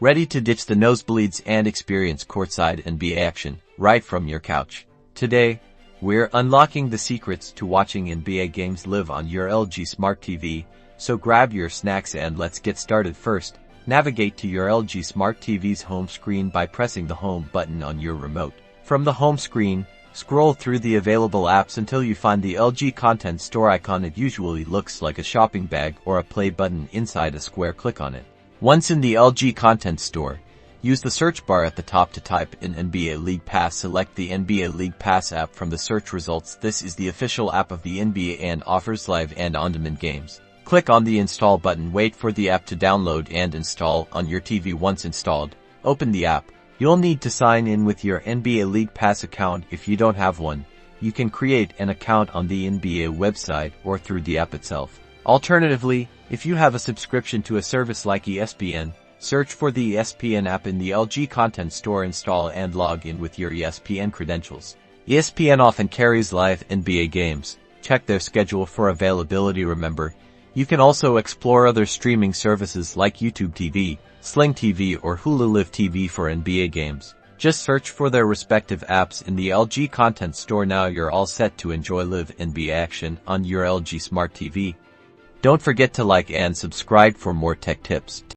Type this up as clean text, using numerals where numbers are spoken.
Ready to ditch the nosebleeds and experience courtside NBA action right from your couch. Today, we're unlocking the secrets to watching NBA games live on your LG Smart TV, so grab your snacks and let's get started. First, navigate to your LG Smart TV's home screen by pressing the home button on your remote. From the home screen, scroll through the available apps until you find the LG Content Store icon. It usually looks like a shopping bag or a play button inside a square. Click on it. Once in the LG Content Store, use the search bar at the top to type in NBA League Pass. Select the NBA League Pass app from the search results. This is the official app of the NBA and offers live and on-demand games. Click on the install button. Wait for the app to download and install on your TV. Once installed, open the app. You'll need to sign in with your NBA League Pass account. If you don't have one, you can create an account on the NBA website or through the app itself. Alternatively, if you have a subscription to a service like ESPN, search for the ESPN app in the LG Content Store, install and log in with your ESPN credentials. ESPN often carries live NBA games. Check their schedule for availability. Remember, you can also explore other streaming services like YouTube TV, Sling TV or Hulu Live TV for NBA games. Just search for their respective apps in the LG Content Store. Now you're all set to enjoy live NBA action on your LG Smart TV. Don't forget to like and subscribe for more tech tips.